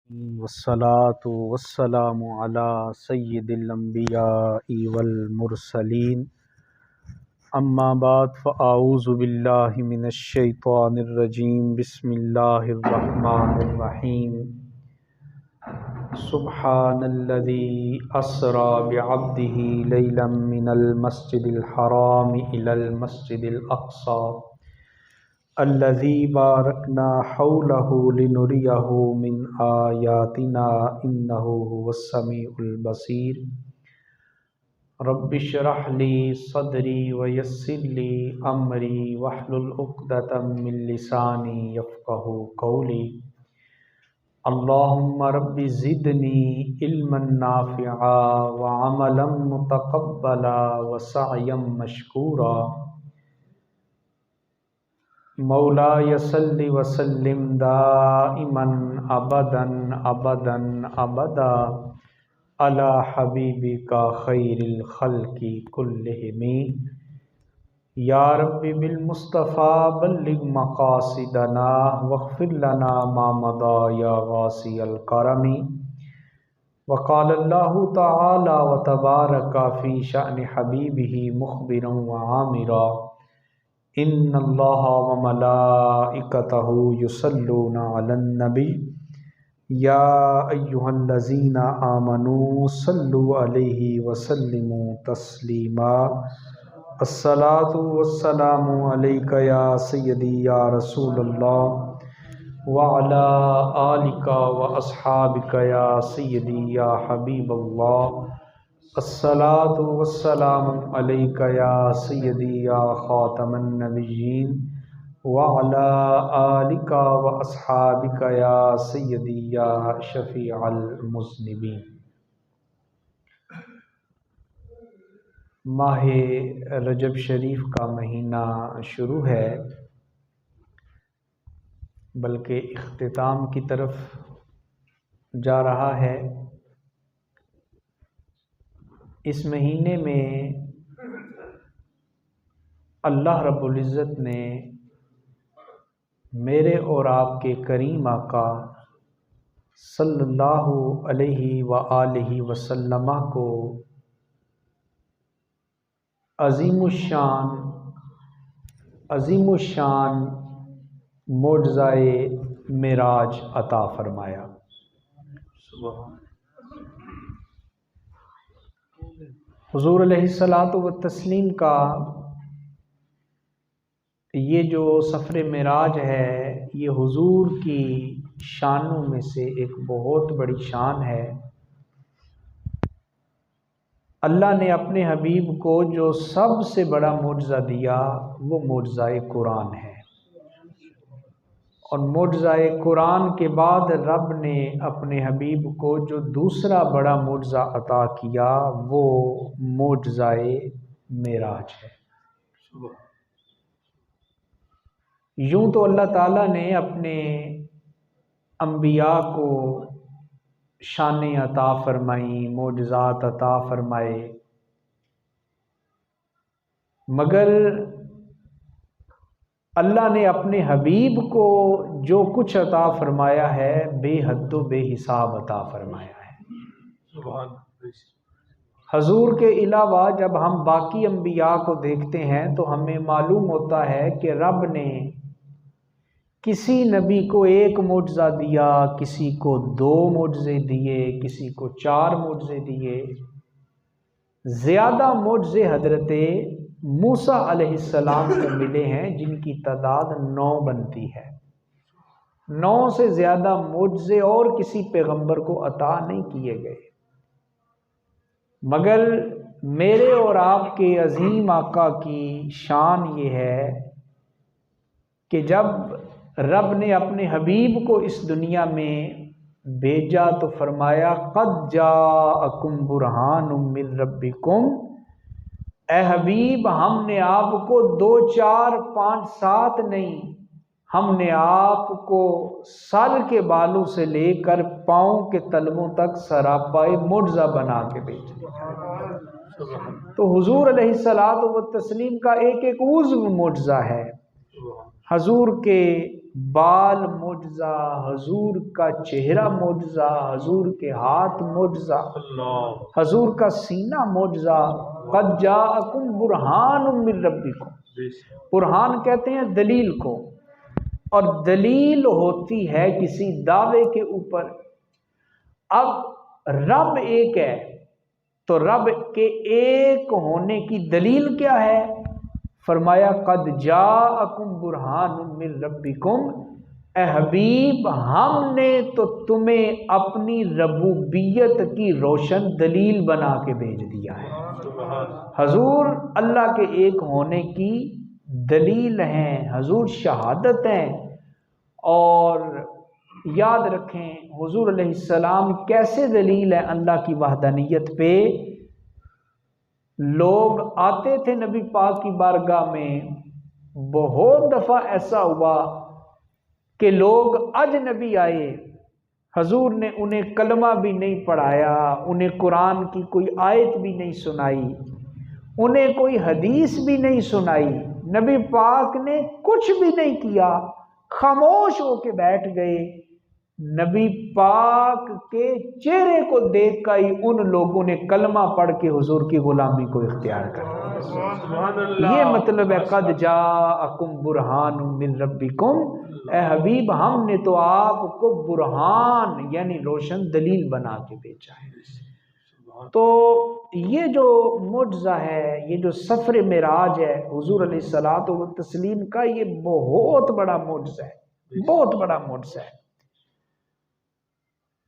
والصلاة والسلام على سید الانبیاء والمرسلین اما بعد فاعوذ باللہ من الشیطان الرجیم بسم اللہ الرحمن الرحیم سبحان الذی اسری بعبدہ لیلا من المسجد الحرام الی المسجد الاقصی الذی بارکنا حولہ لنریہ من آیاتنا انہ هو السمیع البصیر رب اشرح لی صدری ویسر لی امری واحلل عقدۃ من لسانی یفقہوا قولی اللہم رب زدنی علما نافعا وعملا متقبلا وسعیا مشکورا مولاي صل وسلم دائما ابدا ابدا ابدا على حبيبك خير الخلق كلهم یا رب بالمصطفى بلغ مقاصدنا واغفر لنا ما مضى یا واسع الکرم وقال الله تعالى وتبارك في شأن حبيبه مخبرا وعامرا ان اللہ وملائکتہ یصلون علی النبی یا ایہا الذین آمنوا صلوا علیہ وسلموا تسلیما الصلاۃ والسلام علیک یا سیدی یا رسول اللہ وعلی آلک واصحابک یا سیدی یا حبیب اللہ الصلاۃ والسلام علیک یا سیدی یا خاتم النبیین وعلی آلک واصحابک یا سیدی یا شفیع المذنبین۔ ماہ رجب شریف کا مہینہ شروع ہے، بلکہ اختتام کی طرف جا رہا ہے۔ اس مہینے میں اللہ رب العزت نے میرے اور آپ کے کریم آقا صلی اللہ علیہ وآلہ وسلم کو عظیم الشان معجزہ معراج عطا فرمایا۔ حضور علیہ الصلاۃ والتسلیم کا یہ جو سفر معراج ہے، یہ حضور کی شانوں میں سے ایک بہت بڑی شان ہے۔ اللہ نے اپنے حبیب کو جو سب سے بڑا معجزہ دیا وہ معجزہ قرآن ہے، اور معجزہ قرآن کے بعد رب نے اپنے حبیب کو جو دوسرا بڑا معجزہ عطا کیا وہ معجزہ معراج ہے۔ یوں تو اللہ تعالیٰ نے اپنے انبیاء کو شانیں عطا فرمائیں، معجزات عطا فرمائے، مگر اللہ نے اپنے حبیب کو جو کچھ عطا فرمایا ہے بے حد و بے حساب عطا فرمایا ہے۔ حضور کے علاوہ جب ہم باقی انبیاء کو دیکھتے ہیں تو ہمیں معلوم ہوتا ہے کہ رب نے کسی نبی کو ایک معجزہ دیا، کسی کو 2 معجزے دیے، کسی کو 4 معجزے دیے۔ زیادہ معجزے حضرت موسیٰ علیہ السلام کو ملے ہیں، جن کی تعداد 9 بنتی ہے۔ 9 سے زیادہ معجزے اور کسی پیغمبر کو عطا نہیں کیے گئے، مگر میرے اور آپ کے عظیم آقا کی شان یہ ہے کہ جب رب نے اپنے حبیب کو اس دنیا میں بھیجا تو فرمایا قد جاءکم برہان من ربکم، اے حبیب ہم نے آپ کو 2 4 5 7 نہیں، ہم نے آپ کو سر کے بالوں سے لے کر پاؤں کے تلووں تک سراپائے معجزہ بنا کے بھیجا۔ تو حضور علیہ الصلاۃ والتسلیم کا ایک ایک عضو معجزہ ہے۔ حضور کے بال معجزہ، حضور کا چہرہ معجزہ، حضور کے ہاتھ معجزہ، حضور کا سینہ معجزہ۔ قد جاءکم برہان من ربکم، برہان کہتے ہیں دلیل کو، اور دلیل ہوتی ہے کسی دعوے کے اوپر۔ اب رب ایک ہے تو رب کے ایک ہونے کی دلیل کیا ہے؟ فرمایا قد جاءکم برہان من ربکم، اے حبیب ہم نے تو تمہیں اپنی ربوبیت کی روشن دلیل بنا کے بھیج دیا ہے۔ حضور اللہ کے ایک ہونے کی دلیل ہیں، حضور شہادت ہیں۔ اور یاد رکھیں حضور علیہ السلام کیسے دلیل ہے اللہ کی وحدانیت پہ۔ لوگ آتے تھے نبی پاک کی بارگاہ میں، بہت دفعہ ایسا ہوا کہ لوگ اجنبی آئے، حضور نے انہیں کلمہ بھی نہیں پڑھایا، انہیں قرآن کی کوئی آیت بھی نہیں سنائی، انہیں کوئی حدیث بھی نہیں سنائی، نبی پاک نے کچھ بھی نہیں کیا، خاموش ہو کے بیٹھ گئے۔ نبی پاک کے چہرے کو دیکھ کر ہی ان لوگوں نے کلمہ پڑھ کے حضور کی غلامی کو اختیار کر لیا۔ یہ مطلب ہے قد جاءکم برہان من ربکم، اے حبیب ہم نے تو آپ کو برہان یعنی روشن دلیل بنا کے بھیجا ہے۔ تو یہ جو معجزہ ہے، یہ جو سفر معراج ہے حضور علیہ الصلوۃ والتسلیم کا، یہ بہت بڑا معجزہ ہے، بہت بڑا معجزہ ہے۔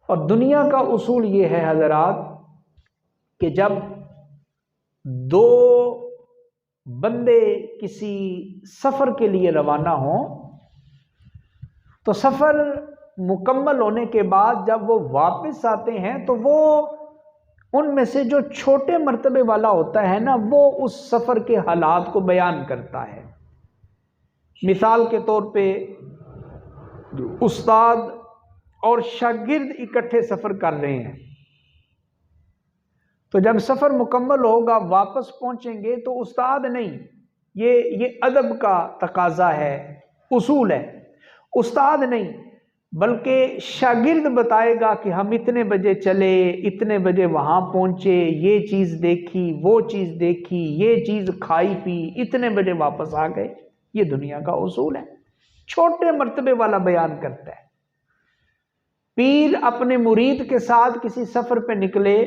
اور دنیا کا اصول یہ ہے حضرات کہ جب دو بندے کسی سفر کے لیے روانہ ہوں تو سفر مکمل ہونے کے بعد جب وہ واپس آتے ہیں تو وہ ان میں سے جو چھوٹے مرتبے والا ہوتا ہے نا، وہ اس سفر کے حالات کو بیان کرتا ہے۔ مثال کے طور پہ استاد اور شاگرد اکٹھے سفر کر رہے ہیں، تو جب سفر مکمل ہوگا واپس پہنچیں گے تو استاد نہیں، یہ ادب کا تقاضا ہے، اصول ہے، استاد نہیں بلکہ شاگرد بتائے گا کہ ہم اتنے بجے چلے، اتنے بجے وہاں پہنچے، یہ چیز دیکھی، وہ چیز دیکھی، یہ چیز کھائی پی، اتنے بجے واپس آ گئے۔ یہ دنیا کا اصول ہے، چھوٹے مرتبے والا بیان کرتا ہے۔ پیر اپنے مرید کے ساتھ کسی سفر پہ نکلے،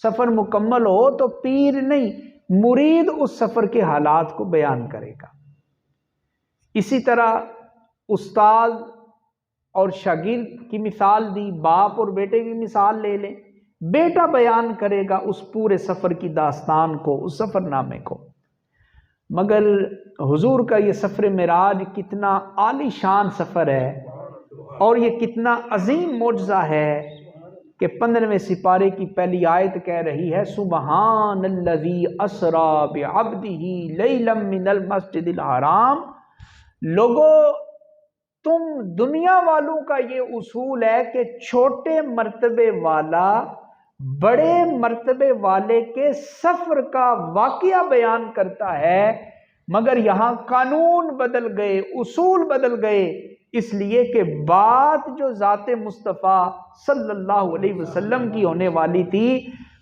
سفر مکمل ہو تو پیر نہیں، مرید اس سفر کے حالات کو بیان کرے گا۔ اسی طرح استاد اور شاگرد کی مثال دی، باپ اور بیٹے کی مثال لے لیں، بیٹا بیان کرے گا اس پورے سفر کی داستان کو، اس سفر نامے کو۔ مگر حضور کا یہ سفر معراج کتنا عالی شان سفر ہے اور یہ کتنا عظیم معجزہ ہے کہ 15ویں سپارے کی پہلی آیت کہہ رہی ہے سبحان الذی اسری بعبدہ لیلا من المسجد الحرام۔ لوگو تم دنیا والوں کا یہ اصول ہے کہ چھوٹے مرتبے والا بڑے مرتبے والے کے سفر کا واقعہ بیان کرتا ہے، مگر یہاں قانون بدل گئے، اصول بدل گئے، اس لیے کہ بات جو ذات مصطفیٰ صلی اللہ علیہ وسلم کی ہونے والی تھی،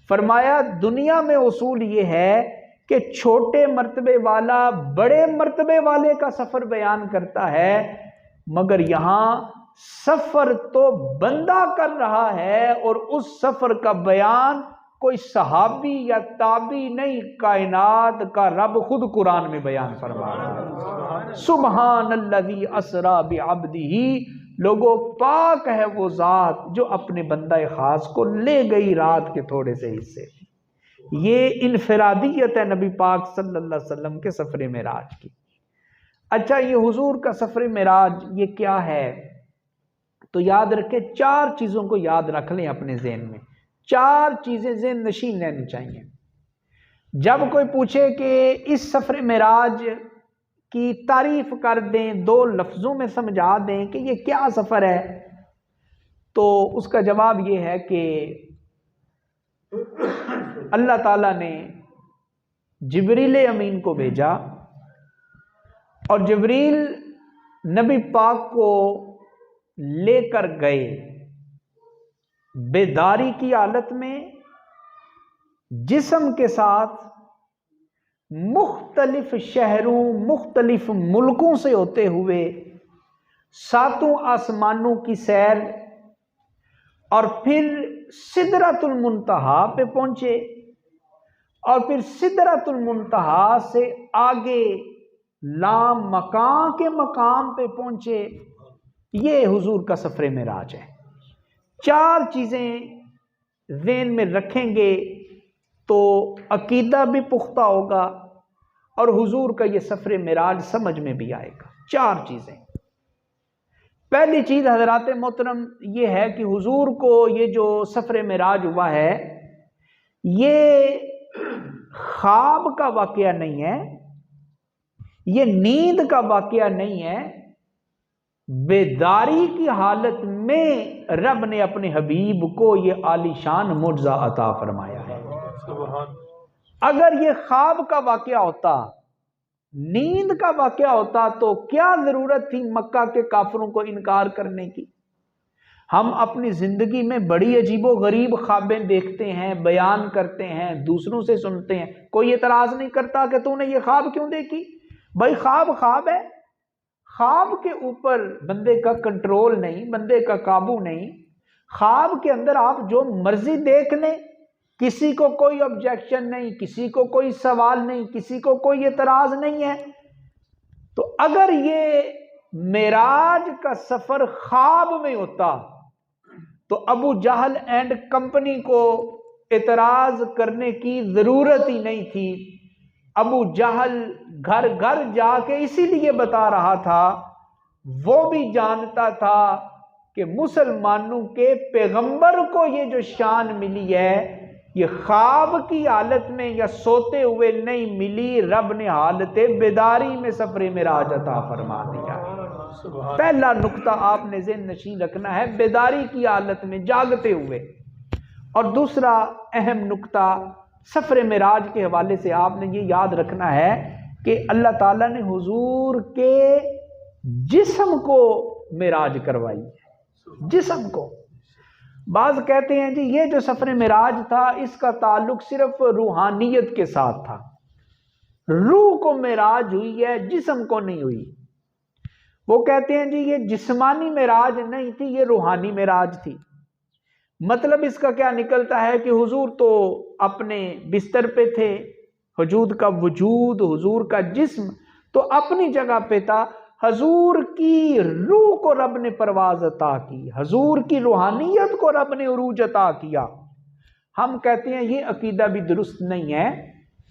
فرمایا دنیا میں اصول یہ ہے کہ چھوٹے مرتبے والا بڑے مرتبے والے کا سفر بیان کرتا ہے، مگر یہاں سفر تو بندہ کر رہا ہے اور اس سفر کا بیان کوئی صحابی یا تابعی نہیں، کائنات کا رب خود قرآن میں بیان فرما رہا ہے۔ سبحان الذی اسری بعبدہ، لوگوں پاک ہے وہ ذات جو اپنے بندہ خاص کو لے گئی رات کے تھوڑے سے حصے۔ یہ انفرادیت ہے نبی پاک صلی اللہ علیہ وسلم کے سفر معراج کی۔ اچھا، یہ حضور کا سفر معراج یہ کیا ہے؟ تو یاد رکھیں، 4 چیزوں کو یاد رکھ لیں اپنے ذہن میں، 4 چیزیں ذہن نشین رہنی چاہیے۔ جب کوئی پوچھے کہ اس سفر معراج کی تعریف کر دیں، 2 لفظوں میں سمجھا دیں کہ یہ کیا سفر ہے، تو اس کا جواب یہ ہے کہ اللہ تعالیٰ نے جبریل امین کو بھیجا، اور جبریل نبی پاک کو لے کر گئے بیداری کی حالت میں، جسم کے ساتھ مختلف شہروں مختلف ملکوں سے ہوتے ہوئے ساتوں آسمانوں کی سیر، اور پھر سدرۃ المنتہا پہ پہنچے، اور پھر سدرۃ المنتہا سے آگے لام مکان کے مقام پہ پہنچے۔ یہ حضور کا سفر معراج ہے۔ 4 چیزیں ذہن میں رکھیں گے تو عقیدہ بھی پختہ ہوگا اور حضور کا یہ سفر معراج سمجھ میں بھی آئے گا۔ 4 چیزیں۔ پہلی چیز حضرات محترم یہ ہے کہ حضور کو یہ جو سفر معراج ہوا ہے یہ خواب کا واقعہ نہیں ہے، یہ نیند کا واقعہ نہیں ہے، بیداری کی حالت میں رب نے اپنے حبیب کو یہ عالی شان معجزہ عطا فرمایا ہے۔ اگر یہ خواب کا واقعہ ہوتا، نیند کا واقعہ ہوتا تو کیا ضرورت تھی مکہ کے کافروں کو انکار کرنے کی؟ ہم اپنی زندگی میں بڑی عجیب و غریب خوابیں دیکھتے ہیں، بیان کرتے ہیں، دوسروں سے سنتے ہیں، کوئی اعتراض نہیں کرتا کہ تو نے یہ خواب کیوں دیکھی؟ بھائی خواب خواب ہے، خواب کے اوپر بندے کا کنٹرول نہیں، بندے کا قابو نہیں۔ خواب کے اندر آپ جو مرضی دیکھ لیں، کسی کو کوئی آبجیکشن نہیں، کسی کو کوئی سوال نہیں، کسی کو کوئی اعتراض نہیں ہے۔ تو اگر یہ معراج کا سفر خواب میں ہوتا تو ابو جہل اینڈ کمپنی کو اعتراض کرنے کی ضرورت ہی نہیں تھی۔ ابو جہل گھر گھر جا کے اسی لیے بتا رہا تھا، وہ بھی جانتا تھا کہ مسلمانوں کے پیغمبر کو یہ جو شان ملی ہے یہ خواب کی حالت میں یا سوتے ہوئے نہیں ملی، رب نے حالت بیداری میں سفر معراج عطا فرما دیا۔ پہلا نقطہ آپ نے ذہن نشین رکھنا ہے، بیداری کی حالت میں جاگتے ہوئے۔ اور دوسرا اہم نقطہ سفر معراج کے حوالے سے آپ نے یہ یاد رکھنا ہے کہ اللہ تعالیٰ نے حضور کے جسم کو معراج کروائی ہے، جسم کو۔ بعض کہتے ہیں جی یہ جو سفر معراج تھا اس کا تعلق صرف روحانیت کے ساتھ تھا، روح کو معراج ہوئی ہے، جسم کو نہیں ہوئی۔ وہ کہتے ہیں جی یہ جسمانی معراج نہیں تھی، یہ روحانی معراج تھی۔ مطلب اس کا کیا نکلتا ہے کہ حضور تو اپنے بستر پہ تھے، حضور کا وجود، حضور کا جسم تو اپنی جگہ پہ تھا، حضور کی روح کو رب نے پرواز عطا کی، حضور کی روحانیت کو رب نے عروج عطا کیا۔ ہم کہتے ہیں یہ عقیدہ بھی درست نہیں ہے،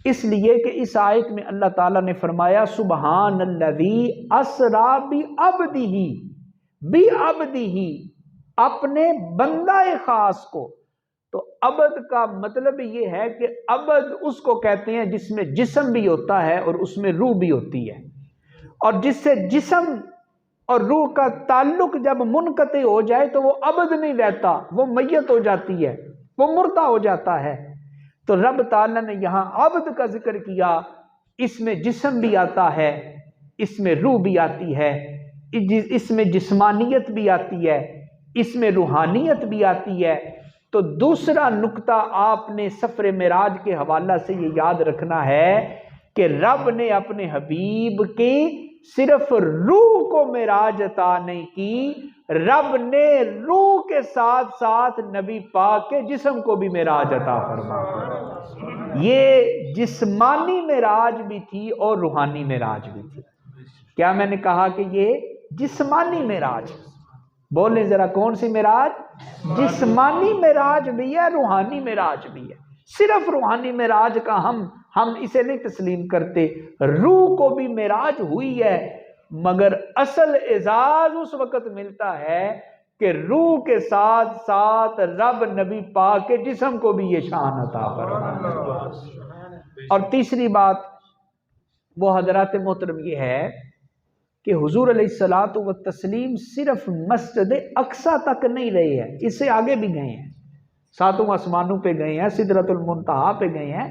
اس لیے کہ اس آیت میں اللہ تعالیٰ نے فرمایا سبحان الذی اسری بعبدہ، اپنے بندہ خاص کو۔ تو عبد کا مطلب یہ ہے کہ عبد اس کو کہتے ہیں جس میں جسم بھی ہوتا ہے اور اس میں روح بھی ہوتی ہے، اور جس سے جسم اور روح کا تعلق جب منقطع ہو جائے تو وہ عبد نہیں رہتا، وہ میت ہو جاتی ہے، وہ مردہ ہو جاتا ہے۔ تو رب تعالیٰ نے یہاں عبد کا ذکر کیا، اس میں جسم بھی آتا ہے، اس میں روح بھی آتی ہے، اس میں جسمانیت بھی آتی ہے، اس میں روحانیت بھی آتی ہے۔ تو دوسرا نقطہ آپ نے سفر معراج کے حوالہ سے یہ یاد رکھنا ہے کہ رب نے اپنے حبیب کی صرف روح کو معراج عطا نہیں کی، رب نے روح کے ساتھ ساتھ نبی پاک کے جسم کو بھی معراج عطا فرمایا۔ یہ جسمانی معراج بھی تھی اور روحانی معراج بھی تھی۔ کیا میں نے کہا کہ یہ جسمانی معراج؟ بولیں ذرا کون سی معراج؟ جسمانی معراج بھی ہے، روحانی معراج بھی ہے۔ صرف روحانی معراج کا ہم اسے نہیں تسلیم کرتے، روح کو بھی معراج ہوئی ہے، مگر اصل اعزاز اس وقت ملتا ہے کہ روح کے ساتھ ساتھ رب نبی پاک کے جسم کو بھی یہ شان عطا فرمایا۔ اور تیسری بات وہ حضرات محترم یہ ہے کہ حضور علیہ الصلوۃ والتسلیم صرف مسجد اقصی تک نہیں رہے ہیں، اس سے آگے بھی گئے ہیں، ساتوں آسمانوں پہ گئے ہیں، سدرۃ المنتہا پہ گئے ہیں،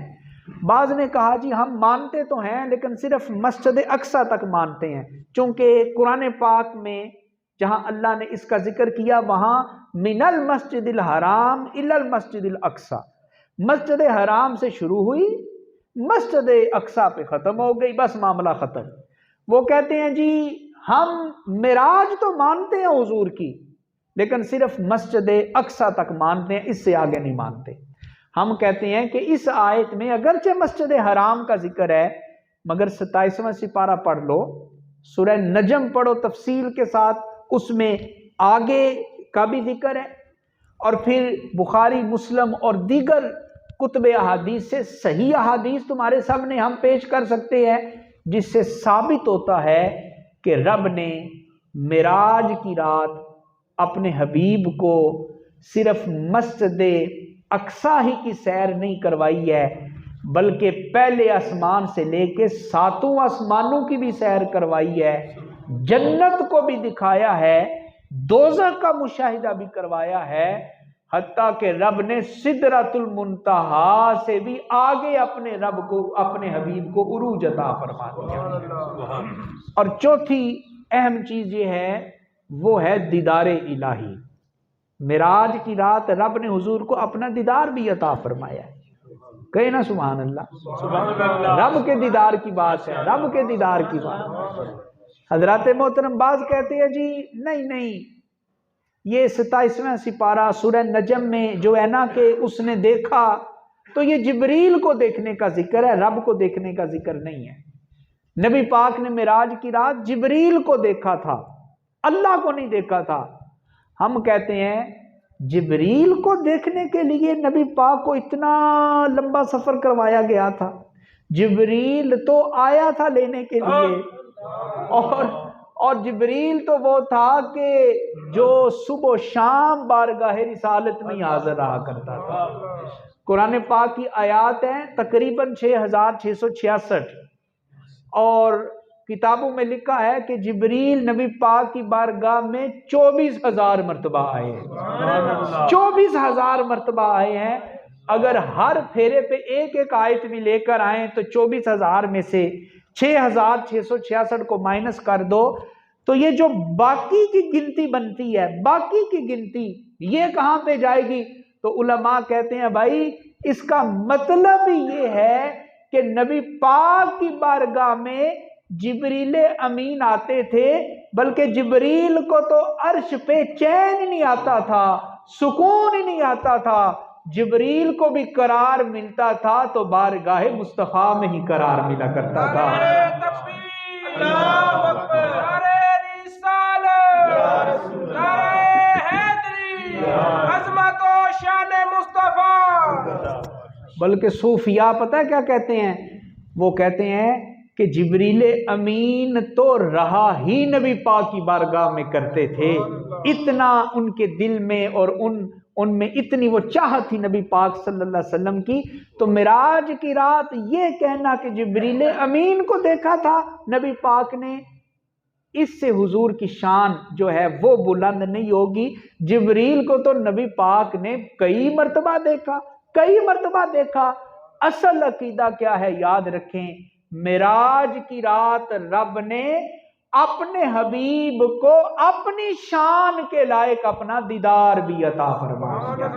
بعض نے کہا جی ہم مانتے تو ہیں لیکن صرف مسجد اقصی تک مانتے ہیں، چونکہ قرآن پاک میں جہاں اللہ نے اس کا ذکر کیا وہاں من المسجد الحرام الی المسجد الاقصی، مسجد حرام سے شروع ہوئی مسجد اقصی پہ ختم ہو گئی، بس معاملہ ختم۔ وہ کہتے ہیں جی ہم معراج تو مانتے ہیں حضور کی لیکن صرف مسجد اقصی تک مانتے ہیں، اس سے آگے نہیں مانتے۔ ہم کہتے ہیں کہ اس آیت میں اگرچہ مسجد حرام کا ذکر ہے مگر 27واں سپارہ پڑھ لو، سورہ نجم پڑھو تفصیل کے ساتھ، اس میں آگے کا بھی ذکر ہے، اور پھر بخاری مسلم اور دیگر کتب احادیث سے صحیح احادیث تمہارے سامنے ہم پیش کر سکتے ہیں جس سے ثابت ہوتا ہے کہ رب نے معراج کی رات اپنے حبیب کو صرف مسجد اقصی ہی کی سیر نہیں کروائی ہے بلکہ پہلے آسمان سے لے کے 7 آسمانوں کی بھی سیر کروائی ہے، جنت کو بھی دکھایا ہے، دوزخ کا مشاہدہ بھی کروایا ہے، حتیٰ کہ رب نے سدرۃ المنتہا سے بھی آگے اپنے رب کو، اپنے حبیب کو عروج عطا فرما دیا۔ اور چوتھی اہم چیز یہ ہے وہ ہے دیدار الہی۔ معراج کی رات رب نے حضور کو اپنا دیدار بھی عطا فرمایا ہے، کہے نا سبحان اللہ، رب کے دیدار کی بات ہے، رب کے دیدار کی بات۔ حضرات محترم بعض کہتے ہیں جی نہیں یہ 27واں سپارہ سورہ نجم میں جو ہے نا کہ اس نے دیکھا تو یہ جبریل کو دیکھنے کا ذکر ہے، رب کو دیکھنے کا ذکر نہیں ہے۔ نبی پاک نے معراج کی رات جبریل کو دیکھا تھا، اللہ کو نہیں دیکھا تھا۔ ہم کہتے ہیں جبریل کو دیکھنے کے لیے نبی پاک کو اتنا لمبا سفر کروایا گیا تھا؟ جبریل تو آیا تھا لینے کے لیے، اور جبریل تو وہ تھا کہ جو صبح و شام بارگاہ رسالت میں حاضر رہا کرتا تھا۔ قرآن پاک کی آیات ہیں تقریباً 6666 اور کتابوں میں لکھا ہے کہ جبریل نبی پاک کی بارگاہ میں 24,000 مرتبہ آئے ہیں، 24,000 مرتبہ آئے ہیں۔ اگر ہر پھیرے پہ ایک آیت بھی لے کر آئیں تو 24,000 میں سے 6666 کو مائنس کر دو تو یہ جو باقی کی گنتی بنتی ہے، باقی کی گنتی یہ کہاں پہ جائے گی؟ تو علماء کہتے ہیں بھائی اس کا مطلب یہ ہے کہ نبی پاک کی بارگاہ میں جبریل امین آتے تھے، بلکہ جبریل کو تو عرش پہ چین نہیں آتا تھا، سکون ہی نہیں آتا تھا، جبریل کو بھی قرار ملتا تھا تو بارگاہ مصطفیٰ میں ہی قرار ملا کرتا تھا۔ بلکہ صوفیاء پتہ ہے کیا کہتے ہیں؟ وہ کہتے ہیں کہ جبریل امین تو رہا ہی نبی پاک کی بارگاہ میں کرتے تھے، اتنا ان کے دل میں اور ان میں اتنی وہ چاہت تھی نبی پاک صلی اللہ علیہ وسلم کی۔ تو معراج کی رات یہ کہنا کہ جبریل امین کو دیکھا تھا نبی پاک نے، اس سے حضور کی شان جو ہے وہ بلند نہیں ہوگی۔ جبریل کو تو نبی پاک نے کئی مرتبہ دیکھا، کئی مرتبہ دیکھا۔ اصل عقیدہ کیا ہے یاد رکھیں، معراج کی رات رب نے اپنے حبیب کو اپنی شان کے لائق اپنا دیدار بھی عطا فرمایا۔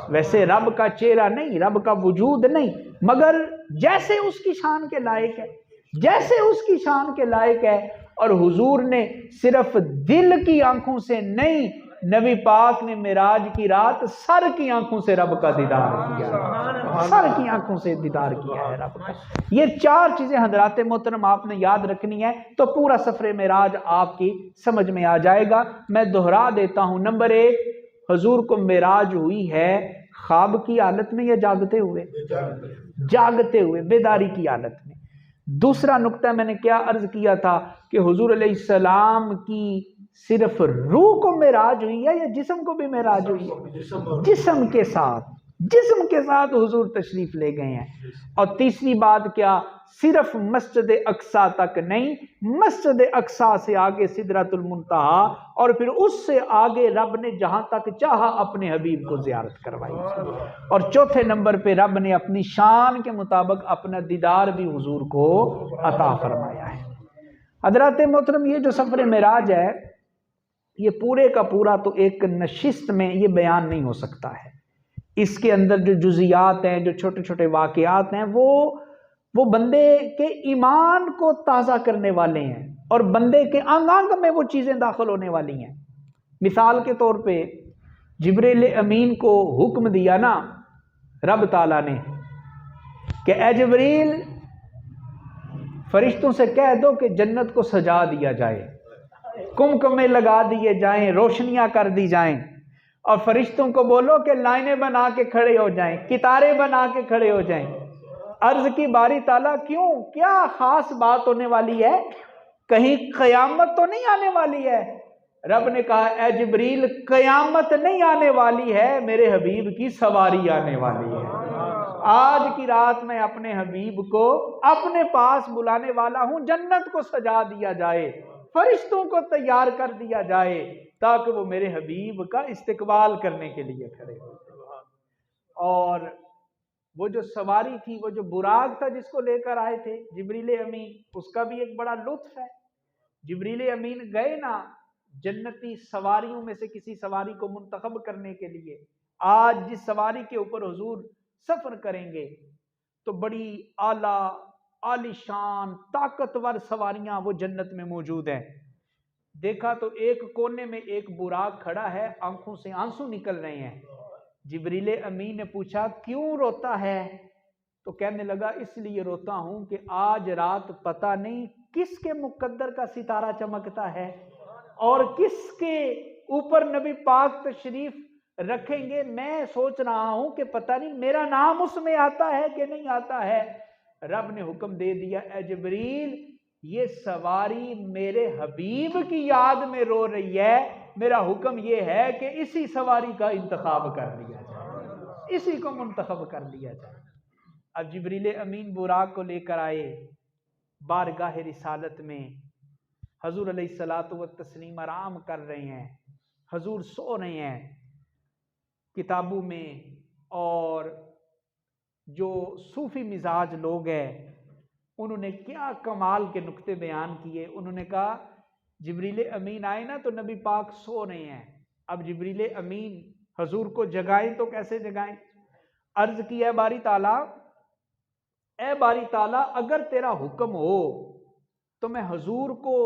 ویسے رب کا چہرہ نہیں، رب کا وجود نہیں، مگر جیسے اس کی شان کے لائق ہے، جیسے اس کی شان کے لائق ہے۔ اور حضور نے صرف دل کی آنکھوں سے نہیں، نبی پاک نے معراج کی رات سر کی آنکھوں سے رب کا دیدار کیا، سر کی آنکھوں سے دیدار کیا ہے رب کا۔ یہ 4 چیزیں حضرات محترم آپ نے یاد رکھنی ہے تو پورا سفر معراج آپ کی سمجھ میں آ جائے گا۔ میں دہرا دیتا ہوں، نمبر 1، حضور کو معراج ہوئی ہے خواب کی حالت میں یا جاگتے ہوئے؟ جاگتے ہوئے، بیداری کی حالت میں۔ دوسرا نقطہ میں نے کیا عرض کیا تھا کہ حضور علیہ السلام کی صرف روح کو معراج ہوئی ہے یا جسم کو بھی معراج ہوئی ہے؟ جسم کے ساتھ، جسم کے ساتھ حضور تشریف لے گئے ہیں۔ اور تیسری بات کیا، صرف مسجد اقصی تک نہیں، مسجد اقصی سے آگے سدرۃ المنتہا، اور پھر اس سے آگے رب نے جہاں تک چاہا اپنے حبیب کو زیارت کروائی، اور چوتھے نمبر پہ رب نے اپنی شان کے مطابق اپنا دیدار بھی حضور کو عطا فرمایا ہے۔ حضرات محترم، یہ جو سفر معراج ہے یہ پورے کا پورا تو ایک نشست میں یہ بیان نہیں ہو سکتا ہے، اس کے اندر جو جزیات ہیں، جو چھوٹے چھوٹے واقعات ہیں، وہ بندے کے ایمان کو تازہ کرنے والے ہیں، اور بندے کے انگ انگ میں وہ چیزیں داخل ہونے والی ہیں۔ مثال کے طور پہ جبریل امین کو حکم دیا نا رب تعالیٰ نے کہ اے جبریل فرشتوں سے کہہ دو کہ جنت کو سجا دیا جائے، کمکمے لگا دیے جائیں، روشنیاں کر دی جائیں، اور فرشتوں کو بولو کہ لائنیں بنا کے کھڑے ہو جائیں، کتاریں بنا کے کھڑے ہو جائیں۔ عرض کی باری تعالیٰ کیوں، کیا خاص بات ہونے والی ہے؟ کہیں قیامت تو نہیں آنے والی ہے؟ رب نے کہا اے جبریل قیامت نہیں آنے والی ہے، میرے حبیب کی سواری آنے والی ہے۔ آج کی رات میں اپنے حبیب کو اپنے پاس بلانے والا ہوں، جنت کو سجا دیا جائے، فرشتوں کو تیار کر دیا جائے تاکہ وہ میرے حبیب کا استقبال کرنے کے لیے کھڑے ہو۔ اور وہ جو سواری تھی، وہ جو براق تھا جس کو لے کر آئے تھے جبریل امین، اس کا بھی ایک بڑا لطف ہے۔ جبریل امین گئے نا جنتی سواریوں میں سے کسی سواری کو منتخب کرنے کے لیے، آج جس سواری کے اوپر حضور سفر کریں گے تو بڑی اعلیٰ عالی شان طاقتور سواریاں وہ جنت میں موجود ہیں۔ دیکھا تو ایک کونے میں ایک براق کھڑا ہے، آنکھوں سے آنسو نکل رہے ہیں۔ جبریل امین نے پوچھا کیوں روتا ہے؟ تو کہنے لگا اس لیے روتا ہوں کہ آج رات پتہ نہیں کس کے مقدر کا ستارہ چمکتا ہے اور کس کے اوپر نبی پاک تشریف رکھیں گے۔ میں سوچ رہا ہوں کہ پتہ نہیں میرا نام اس میں آتا ہے کہ نہیں آتا ہے۔ رب نے حکم دے دیا اے جبریل یہ سواری میرے حبیب کی یاد میں رو رہی ہے، میرا حکم یہ ہے کہ اسی سواری کا انتخاب کر لیا جائے، اسی کو منتخب کر لیا جائے۔ اب جبریل امین براق کو لے کر آئے بارگاہ رسالت میں، حضور علیہ الصلوۃ والتسلیم آرام کر رہے ہیں، حضور سو رہے ہیں۔ کتابوں میں اور جو صوفی مزاج لوگ ہیں انہوں نے کیا کمال کے نکتے بیان کیے۔ انہوں نے کہا جبریل امین آئے نا تو نبی پاک سو رہے ہیں، اب جبریل امین حضور کو جگائیں تو کیسے جگائیں؟ عرض کی اے باری تعالیٰ، اے باری تعالیٰ اگر تیرا حکم ہو تو میں حضور کو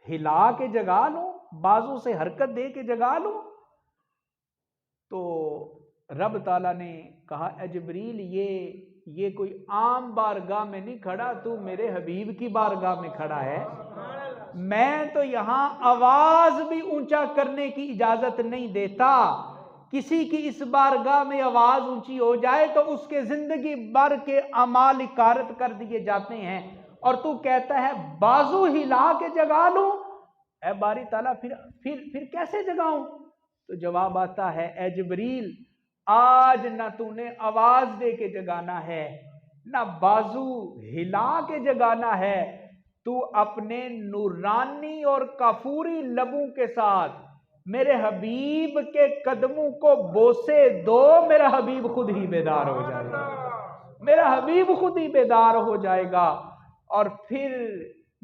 ہلا کے جگا لوں، بازو سے حرکت دے کے جگا لوں؟ تو رب تعالیٰ نے کہا اے جبریل یہ کوئی عام بارگاہ میں نہیں کھڑا، تو میرے حبیب کی بارگاہ میں کھڑا ہے، میں تو یہاں آواز بھی اونچا کرنے کی اجازت نہیں دیتا، کسی کی اس بارگاہ میں آواز اونچی ہو جائے تو اس کے زندگی بھر کے اعمال اکارت کر دیے جاتے ہیں، اور تو کہتا ہے بازو ہلا کے جگا لوں؟ اے باری تعالیٰ پھر کیسے جگاؤں؟ تو جواب آتا ہے اے جبریل آج نہ تو نے آواز دے کے جگانا ہے نہ بازو ہلا کے جگانا ہے، تو اپنے نورانی اور کافوری لبوں کے ساتھ میرے حبیب کے قدموں کو بوسے دو، میرا حبیب خود ہی بیدار ہو جائے گا، میرا حبیب خود ہی بیدار ہو جائے گا۔ اور پھر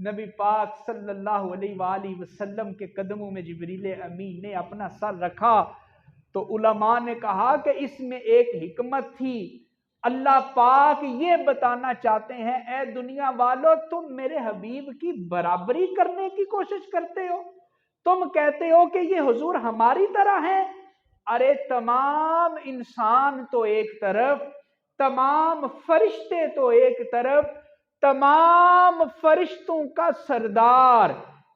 نبی پاک صلی اللہ علیہ وآلہ وسلم کے قدموں میں جبریل امین نے اپنا سر رکھا تو علماء نے کہا کہ اس میں ایک حکمت تھی، اللہ پاک یہ بتانا چاہتے ہیں اے دنیا والو تم میرے حبیب کی برابری کرنے کی کوشش کرتے ہو، تم کہتے ہو کہ یہ حضور ہماری طرح ہیں، ارے تمام انسان تو ایک طرف، تمام فرشتے تو ایک طرف، تمام فرشتوں کا سردار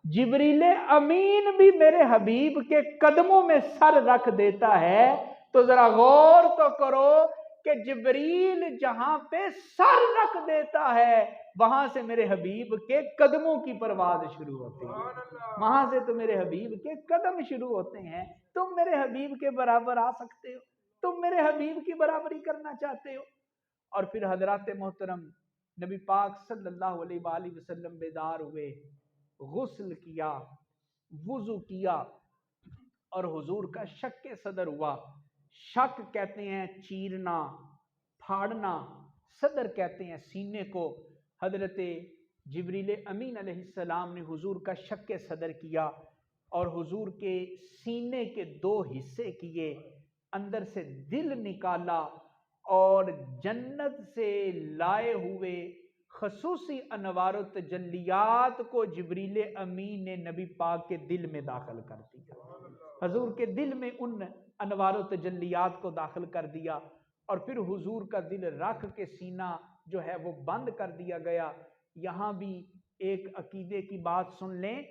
جبریل امین بھی میرے حبیب کے قدموں میں سر رکھ دیتا ہے، تو ذرا غور تو کرو کہ جبریل جہاں پہ سر رکھ دیتا ہے وہاں سے میرے حبیب کے قدموں کی پرواز شروع ہوتی ہے، وہاں سے تو میرے حبیب کے قدم شروع ہوتے ہیں۔ تم میرے حبیب کے برابر آ سکتے ہو؟ تم میرے حبیب کی برابری کرنا چاہتے ہو؟ اور پھر حضرات محترم نبی پاک صلی اللہ علیہ وآلہ وسلم بیدار ہوئے، غسل کیا، وضو کیا، اور حضور کا شک صدر ہوا۔ شک کہتے ہیں چیرنا، پھاڑنا، صدر کہتے ہیں سینے کو۔ حضرت جبریل امین علیہ السلام نے حضور کا شک صدر کیا اور حضور کے سینے کے دو حصے کیے، اندر سے دل نکالا اور جنت سے لائے ہوئے خصوصی انوار و تجلیات کو جبریل امین نے نبی پاک کے دل میں داخل کر دیا۔ حضور کے دل میں ان انوار و تجلیات کو داخل کر دیا اور پھر حضور کا دل رکھ کے سینہ جو ہے وہ بند کر دیا گیا۔ یہاں بھی ایک عقیدے کی بات سن لیں،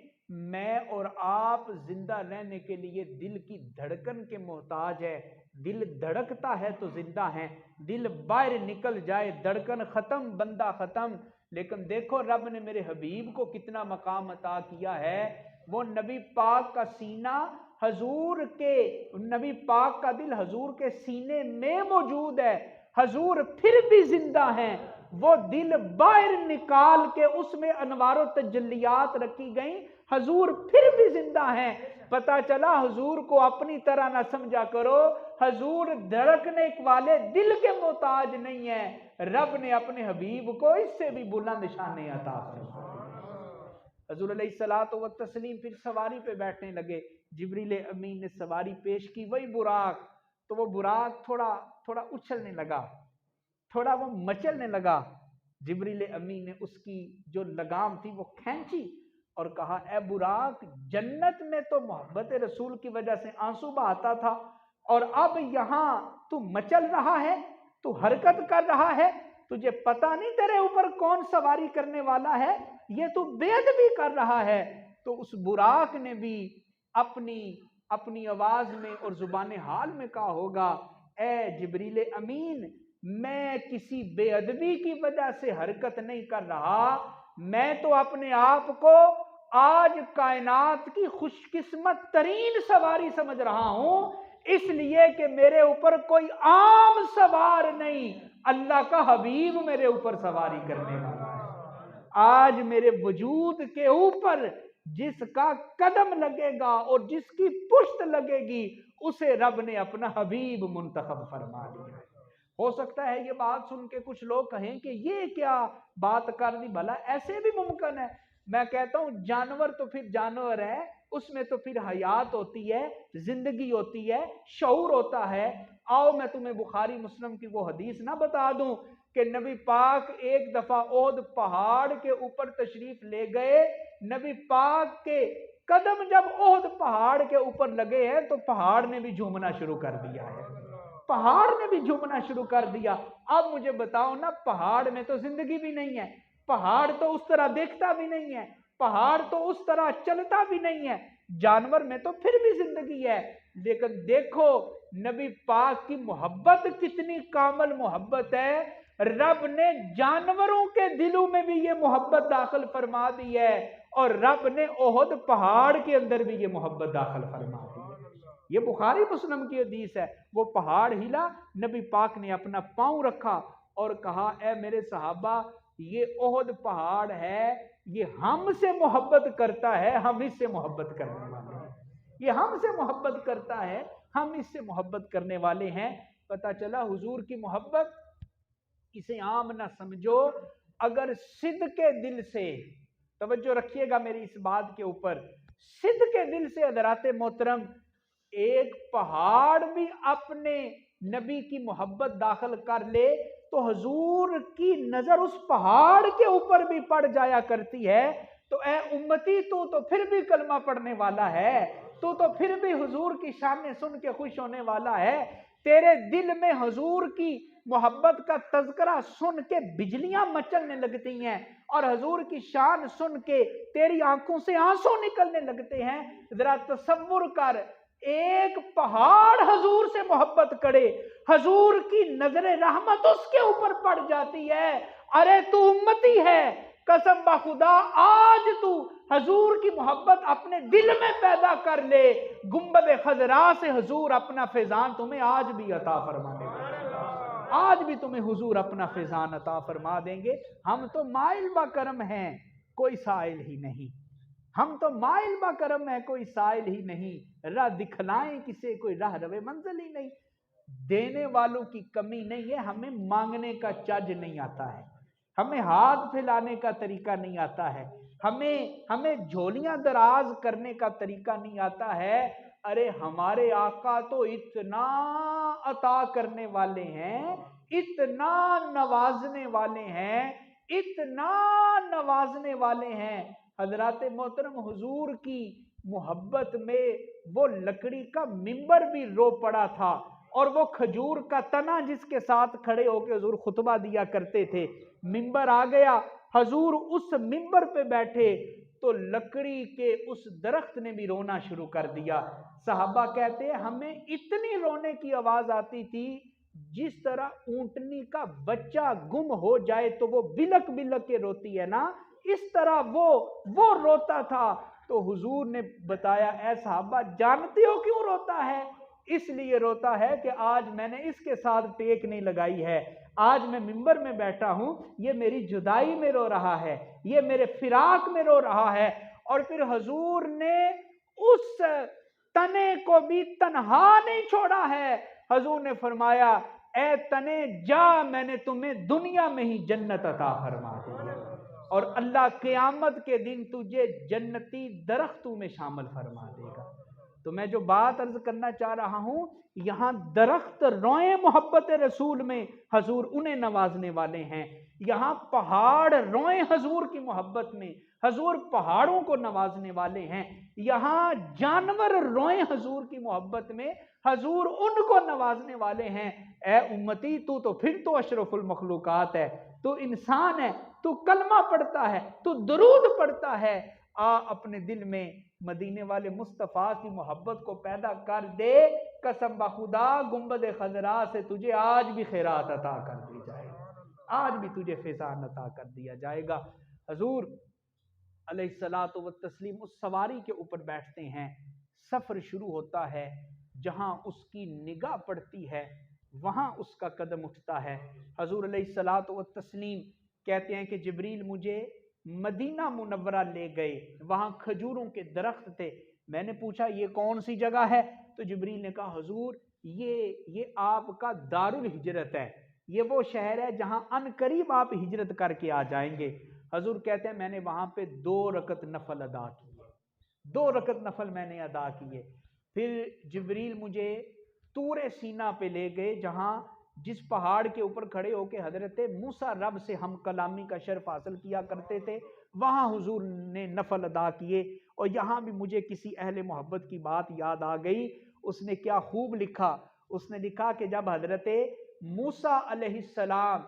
میں اور آپ زندہ رہنے کے لیے دل کی دھڑکن کے محتاج ہے۔ دل دھڑکتا ہے تو زندہ ہیں، دل باہر نکل جائے دھڑکن ختم، بندہ ختم۔ لیکن دیکھو رب نے میرے حبیب کو کتنا مقام عطا کیا ہے۔ وہ نبی پاک کا سینہ حضور کے، نبی پاک کا دل حضور کے سینے میں موجود ہے، حضور پھر بھی زندہ ہیں۔ وہ دل باہر نکال کے اس میں انوار و تجلیات رکھی گئیں، حضور پھر بھی زندہ ہیں۔ پتہ چلا حضور کو اپنی طرح نہ سمجھا کرو، حضور دھڑکنے والے دل کے محتاج نہیں ہیں۔ رب نے اپنے حبیب کو اس سے بھی بلند شان عطا فرمائی۔ حضور علیہ الصلوۃ والتسلیم پھر سواری پہ بیٹھنے لگے، جبریل امین نے سواری پیش کی، وہی براق، تو وہ براق تھوڑا اچھلنے لگا، تھوڑا وہ مچلنے لگا۔ جبریل امین نے اس کی جو لگام تھی وہ کھینچی اور کہا، اے براق، جنت میں تو محبت رسول کی وجہ سے آنسو بہاتا تھا، اور اب یہاں تو مچل رہا ہے، تو حرکت کر رہا ہے، تجھے پتہ نہیں تیرے اوپر کون سواری کرنے والا ہے، یہ تو بے ادبی کر رہا ہے۔ تو اس براق نے بھی اپنی آواز میں اور زبان حال میں کہا ہوگا، اے جبریل امین، میں کسی بے ادبی کی وجہ سے حرکت نہیں کر رہا، میں تو اپنے آپ کو آج کائنات کی خوش قسمت ترین سواری سمجھ رہا ہوں، اس لیے کہ میرے اوپر کوئی عام سوار نہیں، اللہ کا حبیب میرے اوپر سواری کرنے والا ہے۔ آج میرے وجود کے اوپر جس کا قدم لگے گا اور جس کی پشت لگے گی، اسے رب نے اپنا حبیب منتخب فرما دیا ہے۔ ہو سکتا ہے یہ بات سن کے کچھ لوگ کہیں کہ یہ کیا بات کر دی، بھلا ایسے بھی ممکن ہے؟ میں کہتا ہوں جانور تو پھر جانور ہے، اس میں تو پھر حیات ہوتی ہے، زندگی ہوتی ہے، شعور ہوتا ہے۔ آؤ میں تمہیں بخاری مسلم کی وہ حدیث نہ بتا دوں کہ نبی پاک ایک دفعہ احد پہاڑ کے اوپر تشریف لے گئے، نبی پاک کے قدم جب احد پہاڑ کے اوپر لگے ہیں تو پہاڑ نے بھی جھومنا شروع کر دیا ہے، پہاڑ نے بھی جھومنا شروع کر دیا۔ اب مجھے بتاؤ نا، پہاڑ میں تو زندگی بھی نہیں ہے، پہاڑ تو اس طرح دیکھتا بھی نہیں ہے، پہاڑ تو اس طرح چلتا بھی نہیں ہے، جانور میں تو پھر بھی زندگی ہے۔ لیکن دیکھو نبی پاک کی محبت کتنی کامل محبت ہے، رب نے جانوروں کے دلوں میں بھی یہ محبت داخل فرما دی ہے، اور رب نے احد پہاڑ کے اندر بھی یہ محبت داخل فرما دی ہے۔ یہ بخاری مسلم کی حدیث ہے۔ وہ پہاڑ ہلا، نبی پاک نے اپنا پاؤں رکھا اور کہا، اے میرے صحابہ، یہ احد پہاڑ ہے، یہ ہم سے محبت کرتا ہے، ہم اس سے محبت کرنے والے ہیں، یہ ہم سے محبت کرتا ہے، ہم اس سے محبت کرنے والے ہیں۔ پتہ چلا حضور کی محبت اسے عام نہ سمجھو، اگر صدق کے دل سے، توجہ رکھیے گا میری اس بات کے اوپر، صدق کے دل سے حضرات محترم ایک پہاڑ بھی اپنے نبی کی محبت داخل کر لے تو حضور کی نظر اس پہاڑ کے اوپر بھی پڑ جایا کرتی ہے۔ تو اے امتی، تو پھر بھی کلمہ پڑھنے والا ہے، تو پھر بھی حضور کی شان سن کے خوش ہونے والا ہے، تیرے دل میں حضور کی محبت کا تذکرہ سن کے بجلیاں مچلنے لگتی ہیں، اور حضور کی شان سن کے تیری آنکھوں سے آنسو نکلنے لگتے ہیں۔ ذرا تصور کر، ایک پہاڑ حضور سے محبت کرے، حضور کی نظر رحمت اس کے اوپر پڑ جاتی ہے۔ ارے تو امتی ہے، قسم بخدا آج تو حضور کی محبت اپنے دل میں پیدا کر لے، گنبد خضرا سے حضور اپنا فیضان تمہیں آج بھی عطا فرمانے والا۔ آج بھی تمہیں حضور اپنا فیضان عطا فرما دیں گے. ہم تو مائل با کرم ہیں کوئی سائل ہی نہیں, ہم تو مائل با کرم ہیں کوئی سائل ہی نہیں, راہ دکھلائیں کسے کوئی راہ روے منزل ہی نہیں. دینے والوں کی کمی نہیں ہے, ہمیں مانگنے کا چج نہیں آتا ہے, ہمیں ہاتھ پھیلانے کا طریقہ نہیں آتا ہے, ہمیں جھولیاں دراز کرنے کا طریقہ نہیں آتا ہے. ارے ہمارے آقا تو اتنا عطا کرنے والے ہیں, اتنا نوازنے والے ہیں, اتنا نوازنے والے ہیں. حضرات محترم, حضور کی محبت میں وہ لکڑی کا ممبر بھی رو پڑا تھا, اور وہ کھجور کا تنا جس کے ساتھ کھڑے ہو کے حضور خطبہ دیا کرتے تھے, ممبر آ گیا, حضور اس ممبر پہ بیٹھے تو لکڑی کے اس درخت نے بھی رونا شروع کر دیا. صحابہ کہتے ہیں ہمیں اتنی رونے کی آواز آتی تھی جس طرح اونٹنی کا بچہ گم ہو جائے تو وہ بلک بلک کے روتی ہے نا, اس طرح وہ روتا تھا. تو حضور نے بتایا, اے صحابہ جانتے ہو کیوں روتا ہے؟ اس لیے روتا ہے کہ آج میں نے اس کے ساتھ ٹیک نہیں لگائی ہے, آج میں ممبر میں بیٹھا ہوں, یہ میری جدائی میں رو رہا ہے, یہ میرے فراق میں رو رہا ہے. اور پھر حضور نے اس تنے کو بھی تنہا نہیں چھوڑا ہے. حضور نے فرمایا, اے تنے جا, میں نے تمہیں دنیا میں ہی جنت عطا فرما دی ہے, اور اللہ قیامت کے دن تجھے جنتی درختوں میں شامل فرما دے گا. تو میں جو بات عرض کرنا چاہ رہا ہوں, یہاں درخت روئیں محبت رسول میں, حضور انہیں نوازنے والے ہیں. یہاں پہاڑ روئیں حضور کی محبت میں, حضور پہاڑوں کو نوازنے والے ہیں. یہاں جانور روئیں حضور کی محبت میں, حضور ان کو نوازنے والے ہیں. اے امتی, تو پھر تو اشرف المخلوقات ہے, تو انسان ہے, تو کلمہ پڑھتا ہے, تو درود پڑھتا ہے. اپنے دل میں مدینے والے مصطفیٰ کی محبت کو پیدا کر دے, قسم بخدا گنبد خضرا سے تجھے آج بھی خیرات عطا کر دی جائے گا, آج بھی تجھے فیضان عطا کر دیا جائے گا. حضور علیہ الصلوۃ والتسلیم اس سواری کے اوپر بیٹھتے ہیں, سفر شروع ہوتا ہے, جہاں اس کی نگاہ پڑتی ہے وہاں اس کا قدم اٹھتا ہے. حضور علیہ الصلوۃ والتسلیم کہتے ہیں کہ جبریل مجھے مدینہ منورہ لے گئے, وہاں کھجوروں کے درخت تھے. میں نے پوچھا یہ کون سی جگہ ہے؟ تو جبریل نے کہا حضور یہ آپ کا دار الہجرت ہے, یہ وہ شہر ہے جہاں ان قریب آپ ہجرت کر کے آ جائیں گے. حضور کہتے ہیں میں نے وہاں پہ 2 رکعت نفل ادا کیے, 2 رکعت نفل میں نے ادا کیے. پھر جبریل مجھے طور سینا پہ لے گئے, جہاں جس پہاڑ کے اوپر کھڑے ہو کے حضرت موسیٰ رب سے ہم کلامی کا شرف حاصل کیا کرتے تھے, وہاں حضور نے نفل ادا کیے. اور یہاں بھی مجھے کسی اہل محبت کی بات یاد آ گئی, اس نے کیا خوب لکھا. اس نے لکھا کہ جب حضرت موسیٰ علیہ السلام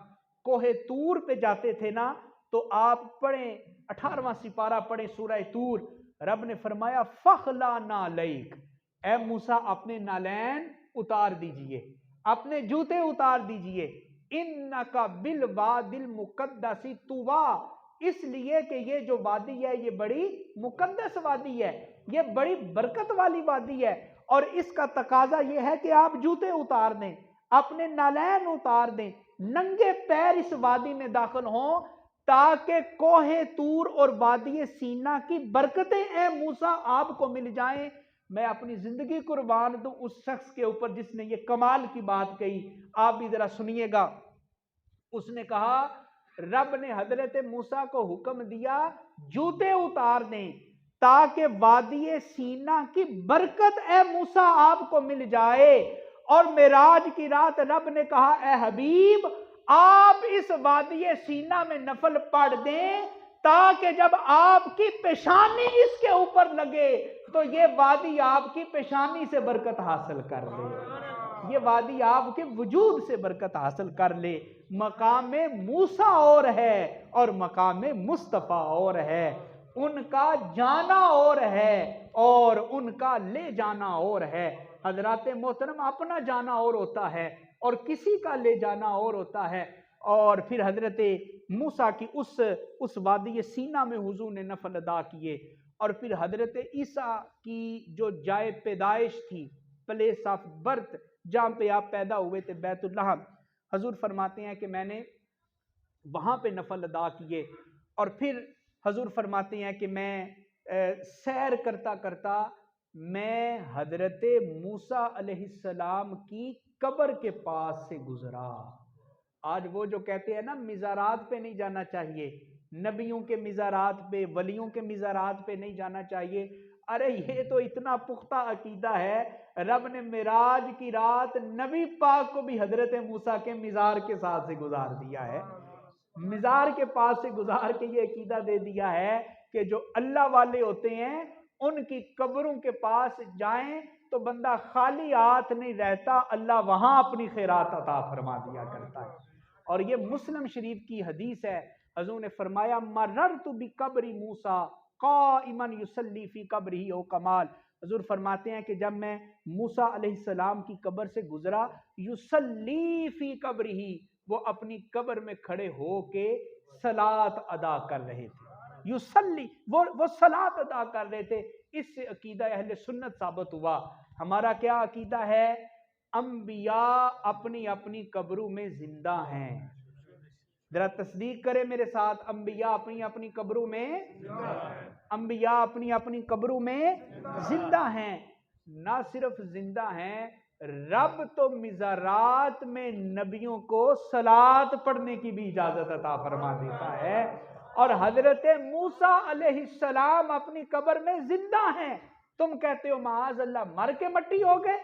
کوہ طور پہ جاتے تھے نا, تو آپ پڑھیں 18واں سپارہ پڑھیں سورہ طور, رب نے فرمایا فخلا نعلیک, اے موسیٰ اپنے نالین اتار دیجئے, اپنے جوتے اتار دیجئے. انکا بالوادی المقدس طویٰ, اس لیے کہ یہ جو وادی ہے یہ بڑی مقدس وادی ہے, یہ بڑی برکت والی وادی ہے, اور اس کا تقاضا یہ ہے کہ آپ جوتے اتار دیں, اپنے نالین اتار دیں, ننگے پیر اس وادی میں داخل ہوں, تاکہ کوہ طور اور وادی سینا کی برکتیں اے موسیٰ آپ کو مل جائیں. میں اپنی زندگی قربان دوں اس شخص کے اوپر جس نے یہ کمال کی بات کہی, آپ بھی ذرا سنیے گا. اس نے کہا رب نے حضرت موسیٰ کو حکم دیا جوتے اتار دیں تاکہ وادی سینا کی برکت اے موسیٰ آپ کو مل جائے. اور معراج کی رات رب نے کہا اے حبیب آپ اس وادی سینا میں نفل پڑھ دیں, تاکہ جب آپ کی پیشانی اس کے اوپر لگے تو یہ وادی آپ کی پیشانی سے برکت حاصل کر لے, یہ وادی آپ کے وجود سے برکت حاصل کر لے. مقام موسیٰ اور ہے اور مقام مصطفیٰ اور ہے, ان کا جانا اور ہے اور ان کا لے جانا اور ہے. حضرات محترم اپنا جانا اور ہوتا ہے اور کسی کا لے جانا اور ہوتا ہے. اور پھر حضرت موسیٰ کی اس وادی سینا میں حضور نے نفل ادا کیے. اور پھر حضرت عیسیٰ کی جو جائے پیدائش تھی, پلیس آف برتھ, جہاں پہ آپ پیدا ہوئے تھے, بیت اللہ, حضور فرماتے ہیں کہ میں نے وہاں پہ نفل ادا کیے، اور پھر حضور فرماتے ہیں کہ میں سیر کرتا کرتا میں حضرت موسیٰ علیہ السلام کی قبر کے پاس سے گزرا۔ آج وہ جو کہتے ہیں نا مزارات پہ نہیں جانا چاہیے، نبیوں کے مزارات پہ، ولیوں کے مزارات پہ نہیں جانا چاہیے، ارے یہ تو اتنا پختہ عقیدہ ہے، رب نے معراج کی رات نبی پاک کو بھی حضرت موسیٰ کے مزار کے ساتھ سے گزار دیا ہے، مزار کے پاس سے گزار کے یہ عقیدہ دے دیا ہے کہ جو اللہ والے ہوتے ہیں ان کی قبروں کے پاس جائیں تو بندہ خالی ہاتھ نہیں رہتا، اللہ وہاں اپنی خیرات عطا فرما دیا کرتا ہے۔ اور یہ مسلم شریف کی حدیث ہے، حضور نے فرمایا مررت بقبر موسیٰ قائما یصلی فی قبرہ او کمال، حضور فرماتے ہیں کہ جب میں موسیٰ علیہ السلام کی قبر سے گزرا، یصلی فی قبرہ، وہ اپنی قبر میں کھڑے ہو کے صلاۃ ادا کر رہے تھے، یصلی وہ صلاۃ ادا کر رہے تھے۔ اس سے عقیدہ اہل سنت ثابت ہوا۔ ہمارا کیا عقیدہ ہے؟ انبیاء اپنی اپنی قبروں میں زندہ ہیں، ذرا تصدیق کرے میرے ساتھ، انبیاء اپنی اپنی قبروں میں، انبیاء اپنی اپنی قبروں میں زندہ ہیں۔ نہ صرف زندہ ہیں، رب تو مزارات میں نبیوں کو صلاۃ پڑھنے کی بھی اجازت عطا فرما دیتا ہے، اور حضرت موسیٰ علیہ السلام اپنی قبر میں زندہ ہیں۔ تم کہتے ہو معاذ اللہ مر کے مٹی ہو گئے،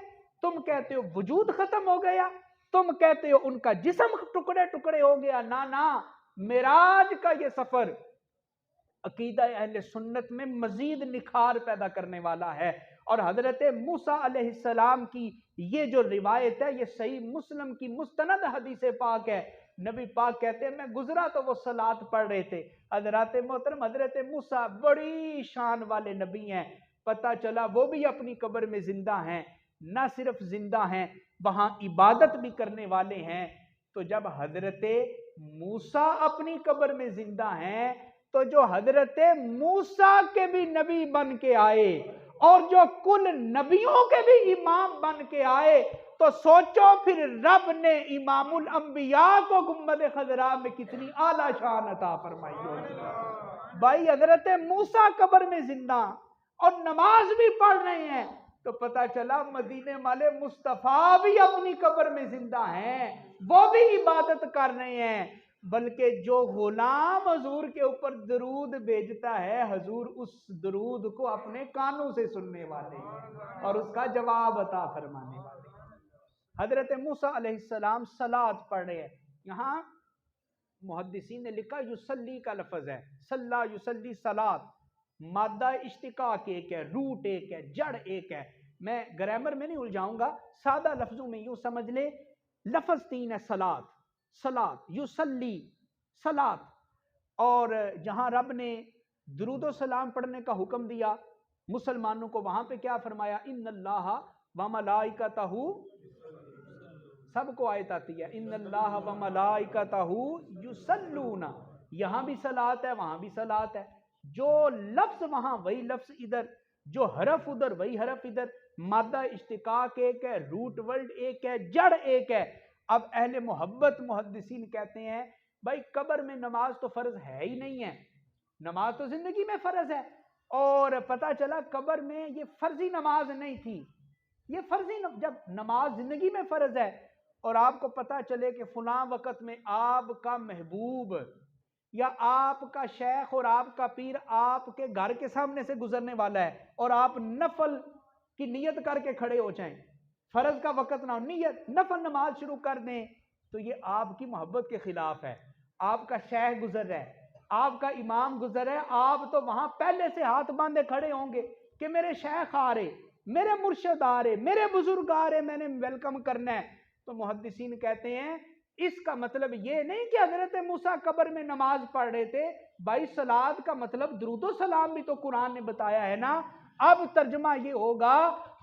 تم کہتے ہو وجود ختم ہو گیا، تم کہتے ہو ان کا جسم ٹکڑے ٹکڑے ہو گیا، نہ معراج کا یہ سفر عقیدہ اہل سنت میں مزید نکھار پیدا کرنے والا ہے۔ اور حضرت موسیٰ علیہ السلام کی یہ جو روایت ہے یہ صحیح مسلم کی مستند حدیث پاک ہے، نبی پاک کہتے ہیں میں گزرا تو وہ صلاۃ پڑھ رہے تھے۔ حضرات محترم حضرت موسیٰ بڑی شان والے نبی ہیں، پتہ چلا وہ بھی اپنی قبر میں زندہ ہیں، نہ صرف زندہ ہیں وہاں عبادت بھی کرنے والے ہیں۔ تو جب حضرت موسیٰ اپنی قبر میں زندہ ہیں تو جو حضرت موسیٰ کے بھی نبی بن کے آئے اور جو کل نبیوں کے بھی امام بن کے آئے، تو سوچو پھر رب نے امام الانبیاء کو گنبد خضراء میں کتنی اعلیٰ شان عطا فرمائی ہوگی۔ بھائی حضرت موسیٰ قبر میں زندہ اور نماز بھی پڑھ رہے ہیں، تو پتہ چلا مدینے والے مصطفیٰ بھی اپنی قبر میں زندہ ہیں، وہ بھی عبادت کر رہے ہیں، بلکہ جو غلام حضور کے اوپر درود بھیجتا ہے حضور اس درود کو اپنے کانوں سے سننے والے ہیں اور اس کا جواب عطا فرمانے والے ہیں۔ حضرت موسیٰ علیہ السلام صلاۃ پڑھ رہے ہیں، یہاں محدثین نے لکھا یصلی کا لفظ ہے، صلی یصلی صلاۃ، مادہ اشتقاق ایک ہے، روٹ ایک ہے، جڑ ایک ہے، میں گرامر میں نہیں الجھاؤں گا، سادہ لفظوں میں یوں سمجھ لے، لفظ تین ہے، صلاۃ، صلاۃ، یصلی، صلاۃ، اور جہاں رب نے درود و سلام پڑھنے کا حکم دیا مسلمانوں کو، وہاں پہ کیا فرمایا؟ ان اللہ وملائکتہ، سب کو آیت آتی ہے ان اللہ وملائکتہ یصلون، یہاں بھی صلاۃ ہے وہاں بھی صلاۃ ہے، جو لفظ وہاں وہی لفظ ادھر، جو حرف ادھر وہی حرف ادھر، مادہ اشتقاق ایک ہے، روٹ ورڈ ایک ہے، جڑ ایک ہے۔ اب اہل محبت محدثین کہتے ہیں بھائی قبر میں نماز تو فرض ہے ہی نہیں ہے، نماز تو زندگی میں فرض ہے، اور پتہ چلا قبر میں یہ فرضی نماز نہیں تھی، یہ فرضی جب نماز زندگی میں فرض ہے اور آپ کو پتہ چلے کہ فلاں وقت میں آپ کا محبوب یا آپ کا شیخ اور آپ کا پیر آپ کے گھر کے سامنے سے گزرنے والا ہے اور آپ نفل کی نیت کر کے کھڑے ہو جائیں، فرض کا وقت نہ ہو، نیت نفل نماز شروع کر دیں، تو یہ آپ کی محبت کے خلاف ہے۔ آپ کا شیخ گزر رہا ہے، آپ کا امام گزر رہا ہے، آپ تو وہاں پہلے سے ہاتھ باندھے کھڑے ہوں گے کہ میرے شیخ آ رہے، میرے مرشد آ رہے، میرے بزرگ آ رہے، میں نے ویلکم کرنا ہے۔ تو محدثین کہتے ہیں اس کا مطلب یہ نہیں کہ حضرت موسیٰ قبر میں نماز پڑھ رہے تھے، بھائی صلاۃ کا مطلب درود و سلام بھی تو قرآن نے بتایا ہے نا۔ اب ترجمہ یہ ہوگا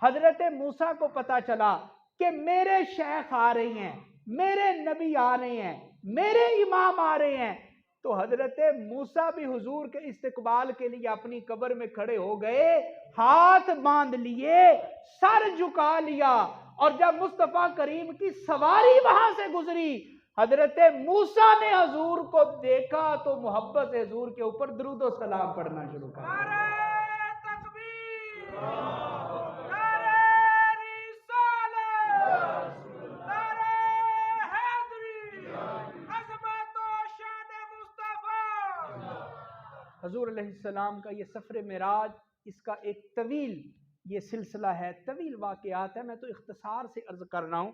حضرت موسیٰ کو پتا چلا کہ میرے شیخ آ رہے ہیں، میرے نبی آ رہے ہیں، میرے امام آ رہے ہیں، تو حضرت موسیٰ بھی حضور کے استقبال کے لیے اپنی قبر میں کھڑے ہو گئے، ہاتھ باندھ لیے، سر جھکا لیا اور جب مصطفیٰ کریم کی سواری وہاں سے گزری، حضرت موسیٰ نے حضور کو دیکھا تو محبت سے حضور کے اوپر درود و سلام پڑھنا شروع کر دیا۔ نعرہ تکبیر، نعرہ رسالت، نعرہ حیدری، عظمت و شان مصطفیٰ۔ حضور علیہ السلام کا یہ سفر معراج، اس کا ایک طویل یہ سلسلہ ہے، طویل واقعات ہے، میں تو اختصار سے عرض کر رہا ہوں۔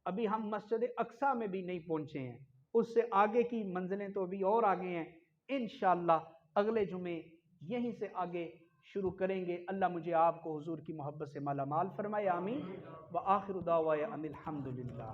ابھی ہم مسجد اقصیٰ میں بھی نہیں پہنچے ہیں، اس سے آگے کی منزلیں تو ابھی اور آگے ہیں، انشاءاللہ اگلے جمعے یہیں سے آگے شروع کریں گے۔ اللہ مجھے آپ کو حضور کی محبت سے مالا مال فرمائے، آمین۔ وآخر دعوانا ان الحمدللہ۔